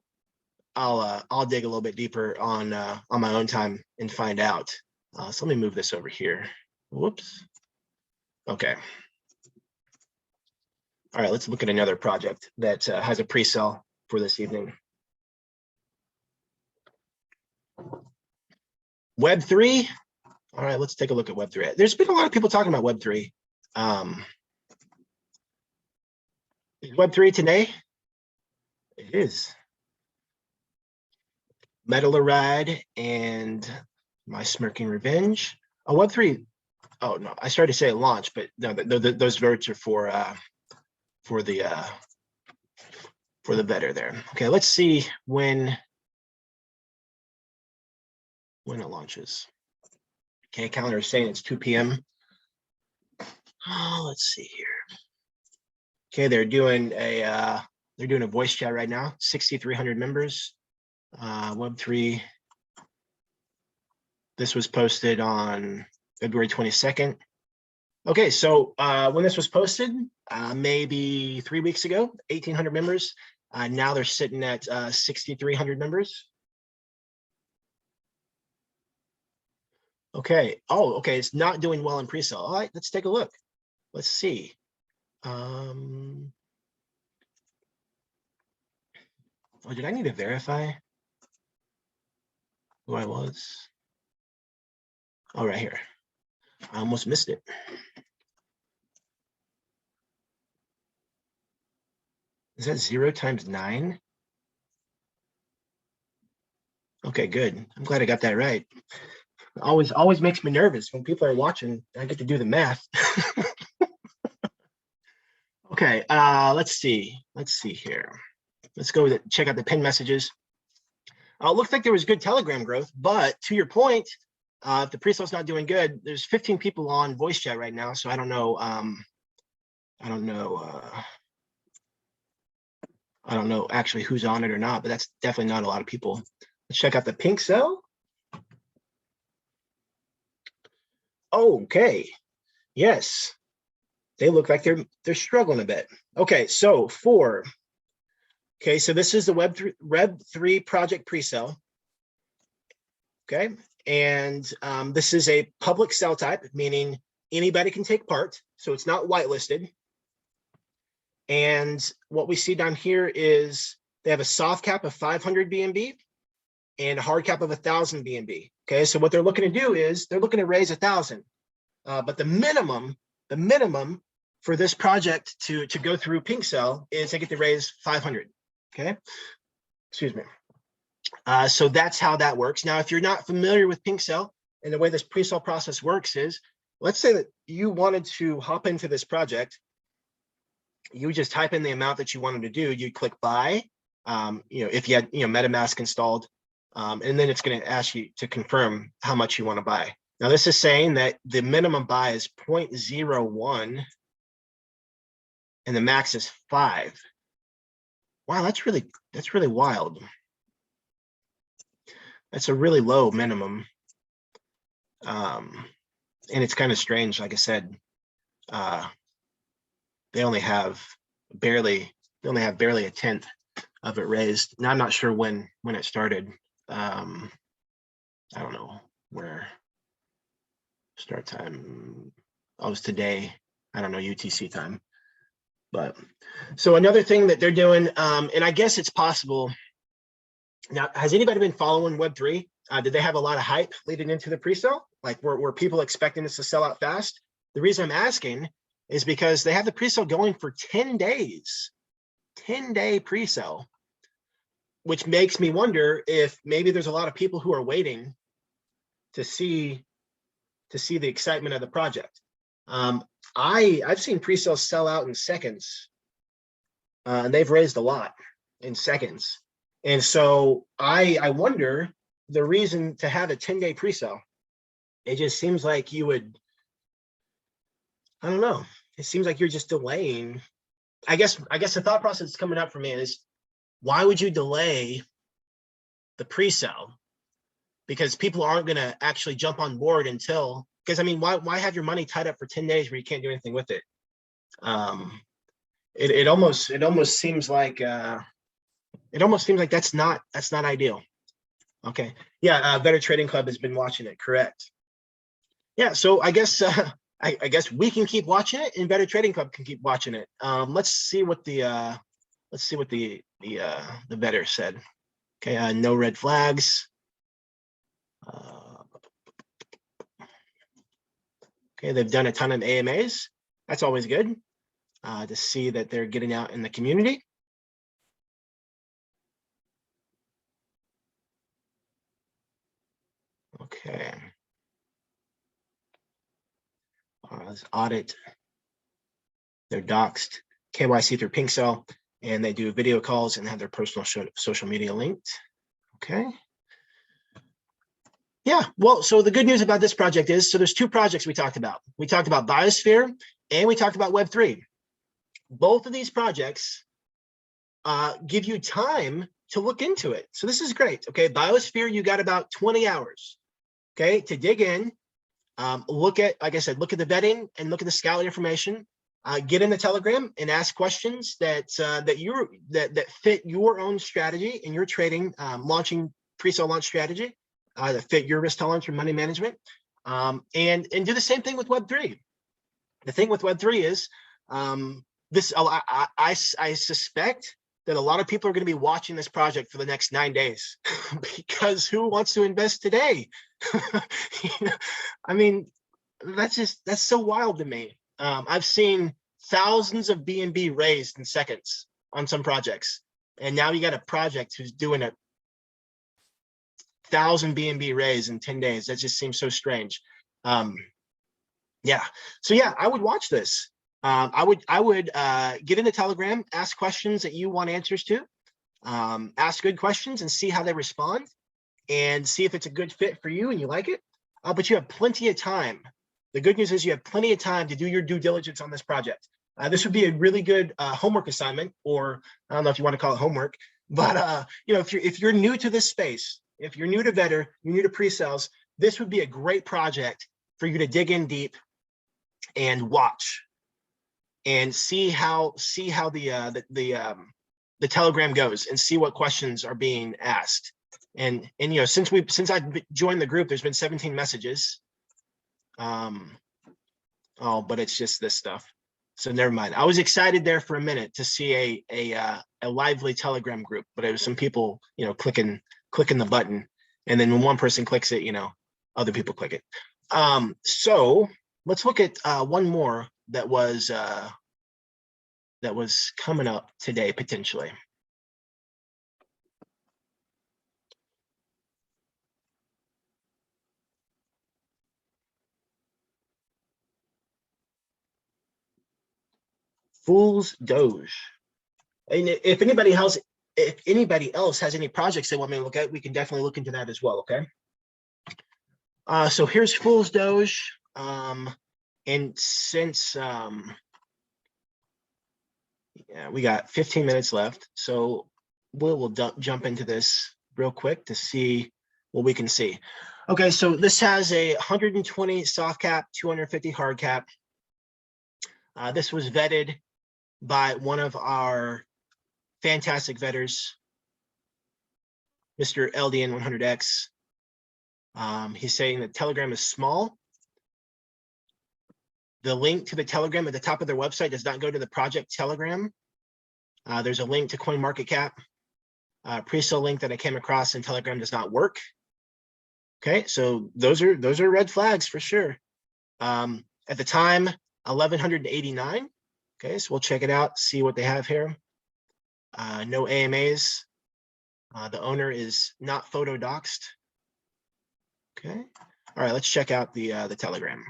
I'll dig a little bit deeper on my own time and find out. So let me move this over here. Whoops. Okay. All right, let's look at another project that has a pre-sale for this evening. Web3. All right, let's take a look at Web3. There's been a lot of people talking about Web3. Is Web3 today? It is. Metaloride and My Smirking Revenge. Oh, Web3. Oh no, I started to say launch, but no, those votes are for the better there. Okay, let's see when it launches. Okay, calendar is saying it's 2 p.m. Oh, let's see here. Okay, they're doing a voice chat right now. 6,300 members. Web3. This was posted on February 22nd. Okay, so when this was posted, maybe 3 weeks ago, 1,800 members. Now they're sitting at 6,300 members. Okay. Oh, okay. It's not doing well in pre-sale. All right, let's take a look. Let's see. Oh, did I need to verify who I was? Oh, right here. I almost missed it. Is that 0 times 9? Okay, good. I'm glad I got that right. Always makes me nervous when people are watching. I get to do the math. Okay, let's see. Let's see here. Let's go check out the pin messages. Looks like there was good Telegram growth, but to your point, if the pre-sale's not doing good, there's 15 people on voice chat right now, so I don't know. I don't know actually who's on it or not, but that's definitely not a lot of people. Let's check out the pink cell. Okay, yes, they look like they're struggling a bit. Okay, so so this is the Web3 project pre-sale. Okay, and this is a public sell type, meaning anybody can take part, so it's not whitelisted. And what we see down here is they have a soft cap of 500 BNB and a hard cap of 1,000 BNB. Okay, so what they're looking to do is they're looking to raise 1,000, but the minimum for this project to go through Pink Cell is they get to raise 500. Okay, excuse me. So that's how that works. Now, if you're not familiar with Pink Cell and the way this pre-sale process works is, let's say that you wanted to hop into this project. You just type in the amount that you wanted to do. You click buy. If you had MetaMask installed, and then it's going to ask you to confirm how much you want to buy. Now, this is saying that the minimum buy is 0.01 and the max is 5. Wow, that's really wild. That's a really low minimum. And it's kind of strange. Like I said, they only have barely a tenth of it raised. Now I'm not sure when it started. I don't know where start time. Oh, it was today. I don't know UTC time. But so another thing that they're doing, and I guess it's possible. Now, has anybody been following Web3? Did they have a lot of hype leading into the pre-sale? Like, were people expecting this to sell out fast? The reason I'm asking is because they have the pre-sale going for 10 days, 10-day pre-sale, which makes me wonder if maybe there's a lot of people who are waiting to see the excitement of the project. I've seen pre-sales sell out in seconds, and they've raised a lot in seconds. And so I wonder the reason to have a 10-day pre-sale. It just seems like you would, I don't know. It seems like you're just delaying. I guess the thought process that's coming up for me is, why would you delay the pre-sale? Because people aren't going to actually jump on board until, because I mean, why have your money tied up for 10 days where you can't do anything with it? It almost seems like that's not ideal. Okay, yeah, Better Trading Club has been watching it, correct? Yeah, so I guess I guess we can keep watching it, and Better Trading Club can keep watching it. Let's see what the Better said. Okay, no red flags. Okay, they've done a ton of AMAs. That's always good to see that they're getting out in the community. Okay. Let's audit. They're doxed, KYC through Pink Cell, and they do video calls and have their personal social media linked. Okay. Yeah, well, so the good news about this project is, so there's two projects we talked about. We talked about Biosphere and we talked about Web3. Both of these projects give you time to look into it. So this is great. Okay, Biosphere, you got about 20 hours, okay, to dig in, look at, like I said, look at the vetting and look at the scout information, get in the Telegram and ask questions that fit your own strategy and your trading, launching pre-sale launch strategy. That fit your risk tolerance for money management, and do the same thing with Web3. The thing with Web3 is I suspect that a lot of people are going to be watching this project for the next 9 days because who wants to invest today? I mean, that's so wild to me. I've seen thousands of BNB raised in seconds on some projects, and now you got a project who's doing a 1,000 BNB raise in 10 days. That just seems so strange. Yeah, so yeah, I would watch this. I would get in the Telegram, ask questions that you want answers to, ask good questions and see how they respond and see if it's a good fit for you and you like it. But you have plenty of time. The good news is you have plenty of time to do your due diligence on this project. This would be a really good homework assignment, or I don't know if you want to call it homework, but if you're new to this space, if you're new to Vetter, you're new to pre-sales, this would be a great project for you to dig in deep and watch and see how the Telegram goes and see what questions are being asked. And since I've joined the group, there's been 17 messages. Oh, but it's just this stuff. So never mind. I was excited there for a minute to see a lively Telegram group, but it was some people, clicking the button, and then when one person clicks it, other people click it. So let's look at one more that was coming up today potentially. Fool's Doge. And if anybody else has any projects they want me to look at, we can definitely look into that as well. Okay. So here's Fool's Doge. And since we got 15 minutes left, so we'll jump into this real quick to see what we can see. Okay, so this has a 120 soft cap, 250 hard cap. This was vetted by one of our fantastic vetters, Mr. LDN100X. He's saying that Telegram is small. The link to the Telegram at the top of their website does not go to the project Telegram. There's a link to CoinMarketCap. Pre-sale link that I came across in Telegram does not work. Okay, so those are red flags for sure. At the time, 1189. Okay, so we'll check it out, see what they have here. No AMAs. The owner is not photo doxed. Okay, all right, let's check out the Telegram.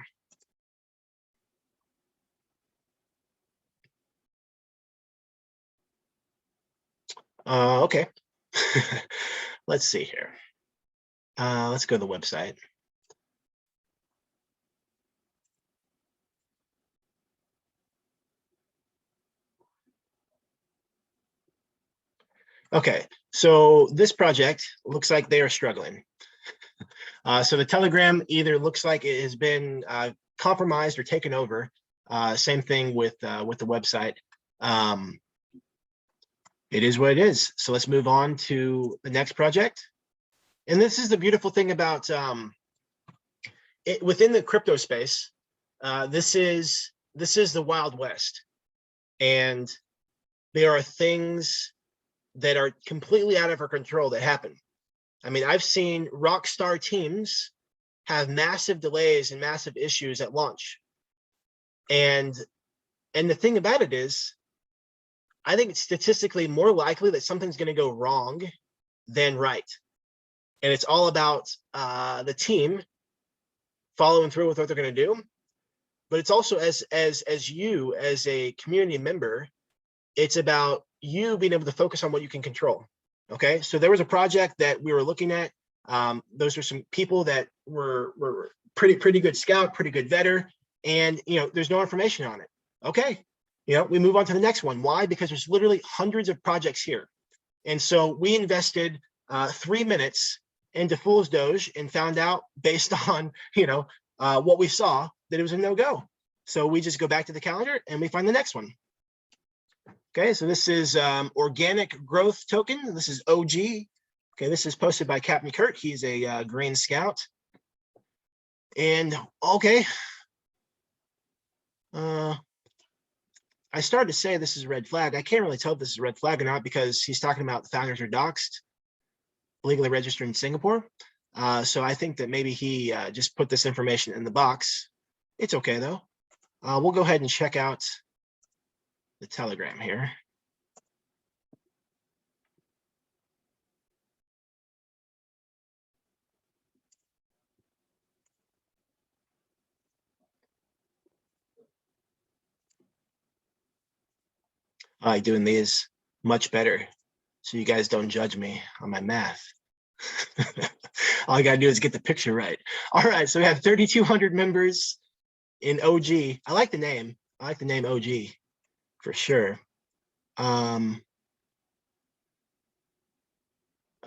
Okay, let's see here. Let's go to the website. Okay, so this project looks like they are struggling. So the Telegram either looks like it has been compromised or taken over. Same thing with the website. It is what it is. So let's move on to the next project. And this is the beautiful thing about within the crypto space. This is the Wild West, and there are things that are completely out of our control that happen. I mean, I've seen rock star teams have massive delays and massive issues at launch. And the thing about it is, I think it's statistically more likely that something's going to go wrong than right. And it's all about the team following through with what they're going to do. But it's also as you as a community member, it's about you being able to focus on what you can control. Okay, so there was a project that we were looking at. Those are some people that were pretty good scout, pretty good vetter, and there's no information on it. Okay, we move on to the next one. Why? Because there's literally hundreds of projects here, and so we invested 3 minutes into Fool's Doge and found out based on what we saw that it was a no-go. So we just go back to the calendar and we find the next one. Okay, so this is organic growth token. This is OG. Okay, this is posted by Captain Kurt. He's a green scout. And okay, I started to say this is a red flag. I can't really tell if this is a red flag or not because he's talking about the founders are doxxed, legally registered in Singapore. So I think that maybe he just put this information in the box. It's okay though. We'll go ahead and check out the Telegram here. I like doing these much better so you guys don't judge me on my math. All I gotta do is get the picture right. All right, so we have 3,200 members in OG. I like the name. I like the name OG for sure.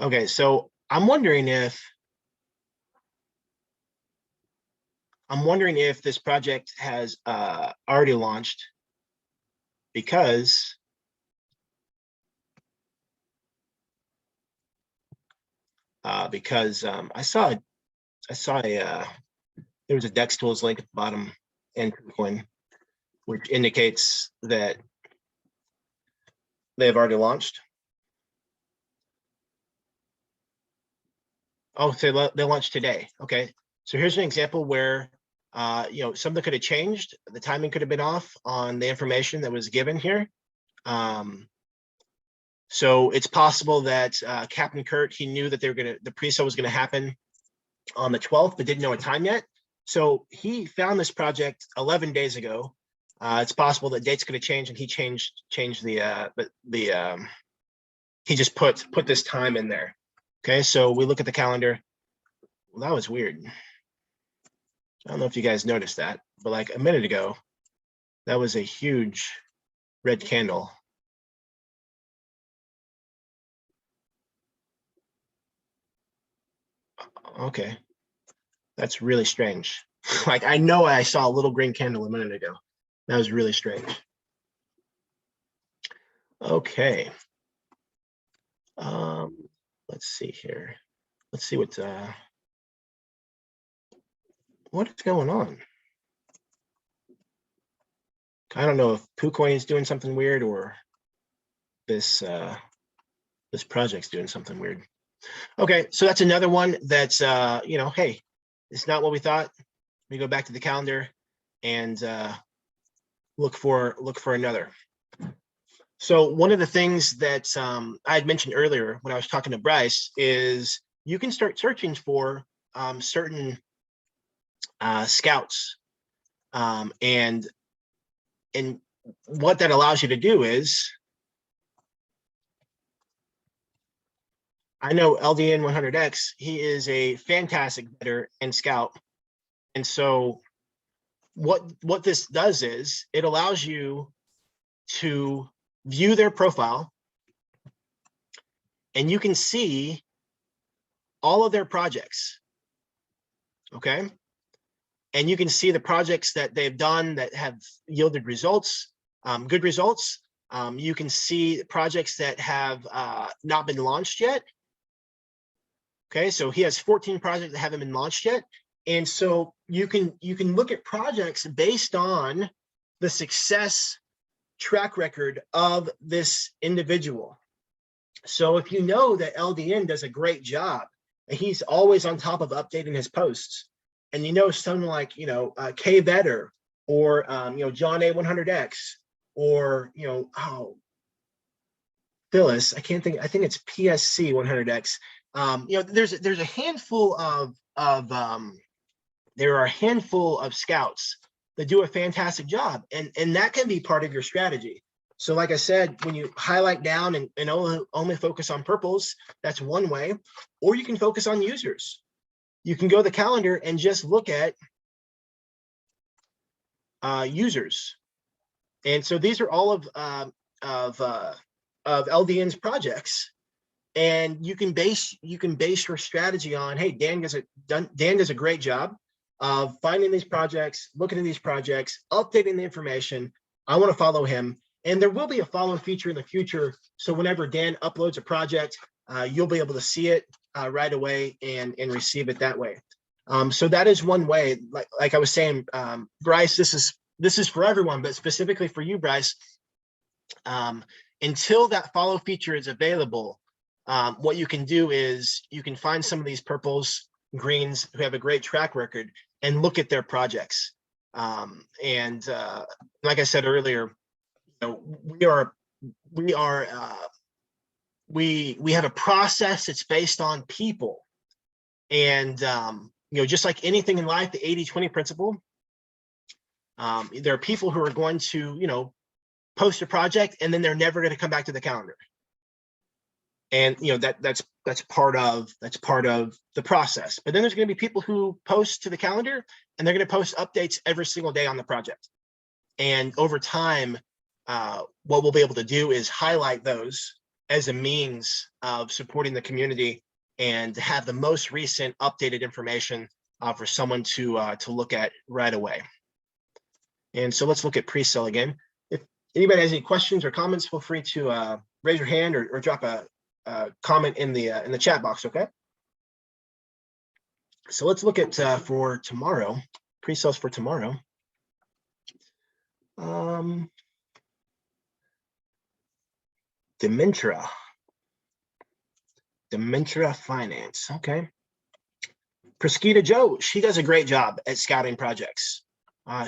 Okay, so I'm wondering if this project has already launched because I saw a there was a DEX tools link at the bottom and coin. which indicates that they've already launched. Oh, so they launched today. Okay, so here's an example where something could have changed. The timing could have been off on the information that was given here. So it's possible that Captain Kurt, he knew that the pre-sale was gonna happen on the 12th, but didn't know a time yet. So he found this project 11 days ago. It's possible that dates could have changed, and he changed he just put this time in there. Okay, so we look at the calendar. Well, that was weird. I don't know if you guys noticed that, but like a minute ago, that was a huge red candle. Okay, that's really strange. Like, I know I saw a little green candle a minute ago. That was really strange. Okay. Let's see here. Let's see what is going on. I don't know if PooCoin is doing something weird or this project's doing something weird. Okay, so that's another one that's hey, it's not what we thought. We go back to the calendar and look for another. So one of the things that I had mentioned earlier when I was talking to Bryce is you can start searching for certain scouts, and what that allows you to do is, I know LDN 100X, he is a fantastic bidder and scout. And so what this does is it allows you to view their profile, and you can see all of their projects. Okay. And you can see the projects that they've done that have yielded results, good results. You can see projects that have not been launched yet. Okay, so he has 14 projects that haven't been launched yet. And so you can look at projects based on the success track record of this individual. So if you know that LDN does a great job, and he's always on top of updating his posts, and you know someone like K Vetter or John A 100X or Phyllis, I think it's PSC 100X. There's a handful there are a handful of scouts that do a fantastic job, and that can be part of your strategy. So like I said, when you highlight down and only focus on purples, that's one way. Or you can focus on users. You can go to the calendar and just look at users. And so these are all of LDN's projects. And you can base your strategy on, hey, Dan does a great job of finding these projects, looking at these projects, updating the information. I want to follow him. And there will be a follow feature in the future. So whenever Dan uploads a project, you'll be able to see it right away and receive it that way. So that is one way. Like I was saying, Bryce, this is for everyone, but specifically for you, Bryce. Until that follow feature is available, what you can do is you can find some of these purples, greens who have a great track record and look at their projects. And like I said earlier, we have a process that's based on people. And just like anything in life, the 80-20 principle, there are people who are going to post a project and then they're never going to come back to the calendar. And that's part of the process. But then there's going to be people who post to the calendar and they're going to post updates every single day on the project. And over time, what we'll be able to do is highlight those as a means of supporting the community and have the most recent updated information for someone to look at right away. And so let's look at pre-sale again. If anybody has any questions or comments, feel free to raise your hand or drop a comment in the chat box. Okay. So let's look at for tomorrow, pre-sales for tomorrow. Dementia Finance. Okay. Praskita Joe, she does a great job at scouting projects.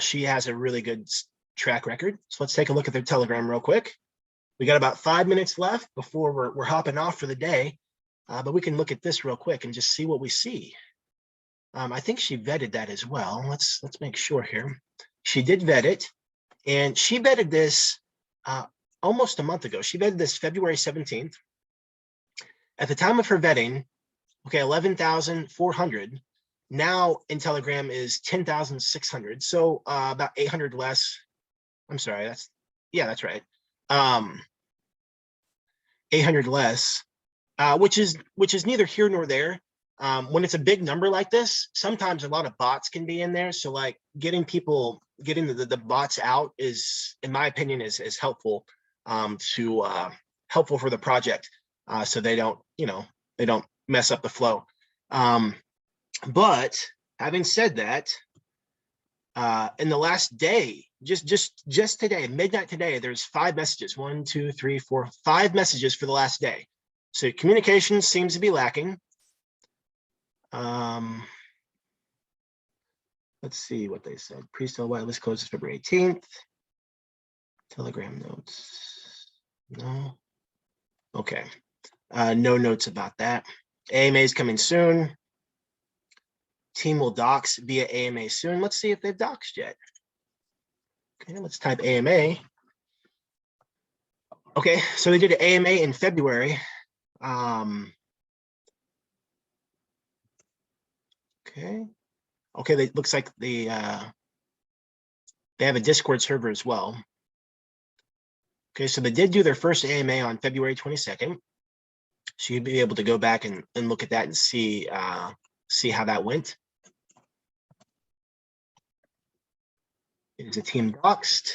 She has a really good track record. So let's take a look at their Telegram real quick. We got about 5 minutes left before we're hopping off for the day, but we can look at this real quick and just see what we see. I think she vetted that as well. Let's make sure here. She did vet it, and she vetted this almost a month ago. She vetted this February 17th. At the time of her vetting, okay, 11,400. Now in Telegram is 10,600. So about 800 less. I'm sorry, that's right. 800 less, which is neither here nor there. When it's a big number like this, sometimes a lot of bots can be in there. So like getting the bots out is, in my opinion, is helpful helpful for the project, so they don't mess up the flow. But having said that, in the last day, just today, midnight today, there's 5 messages. 1, 2, 3, 4, 5 messages for the last day. So communication seems to be lacking. Let's see what they said. Pre-sale whitelist closes February 18th. Telegram notes. No. Okay. No notes about that. AMA is coming soon. Team will dox via AMA soon. Let's see if they've doxed yet. Okay, let's type AMA. Okay, so they did an AMA in February. Okay, it looks like they have a Discord server as well. Okay, so they did do their first AMA on February 22nd. So you'd be able to go back and look at that and see how that went. Is a team doxed?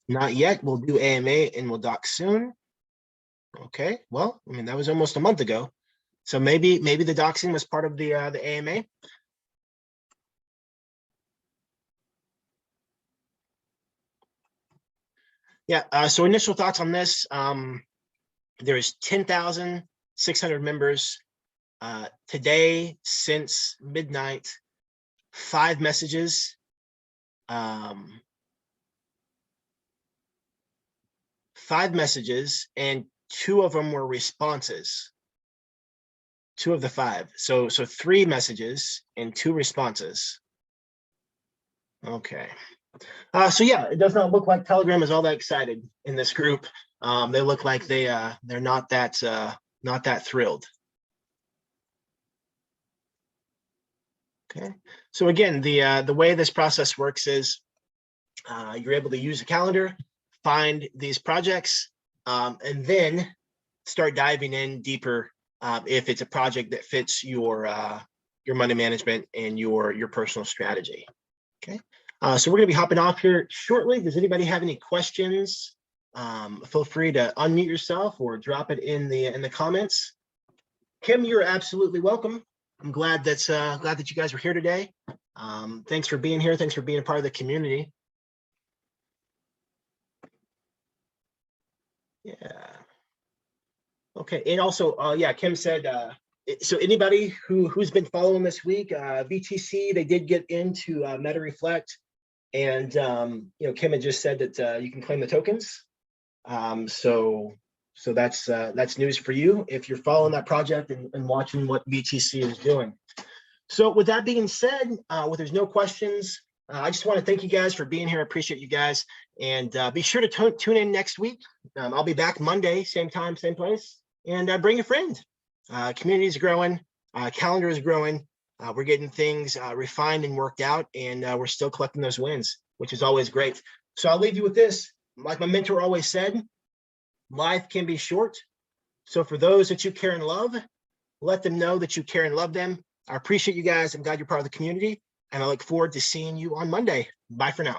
Not yet. We'll do AMA and we'll dox soon. Okay, well, I mean, that was almost a month ago. So maybe the doxing was part of the AMA. Yeah, so initial thoughts on this. There's 10,600 members. Today, since midnight, 5 messages. 5 messages, and 2 of them were responses. 2 of the 5. So 3 messages and 2 responses. Okay. So yeah, it does not look like Telegram is all that excited in this group. They look like they're not that thrilled. Okay. So again, the way this process works is you're able to use a calendar, find these projects, and then start diving in deeper if it's a project that fits your money management and your personal strategy. Okay. So we're going to be hopping off here shortly. Does anybody have any questions? Feel free to unmute yourself or drop it in the comments. Kim, you're absolutely welcome. I'm glad that you guys were here today. Thanks for being here. Thanks for being a part of the community. Yeah. Okay. And also, yeah, Kim said, so anybody who's been following this week, VTC, they did get into Meta Reflect, and Kim had just said that you can claim the tokens. So that's news for you if you're following that project and watching what VTC is doing. So with that being said, there's no questions, I just want to thank you guys for being here. I appreciate you guys, and be sure to tune in next week. I'll be back Monday, same time, same place, and bring a friend. Community is growing, calendar is growing. We're getting things refined and worked out, and we're still collecting those wins, which is always great. So I'll leave you with this. Like my mentor always said, life can be short. So for those that you care and love, let them know that you care and love them. I appreciate you guys. I'm glad you're part of the community, and I look forward to seeing you on Monday. Bye for now.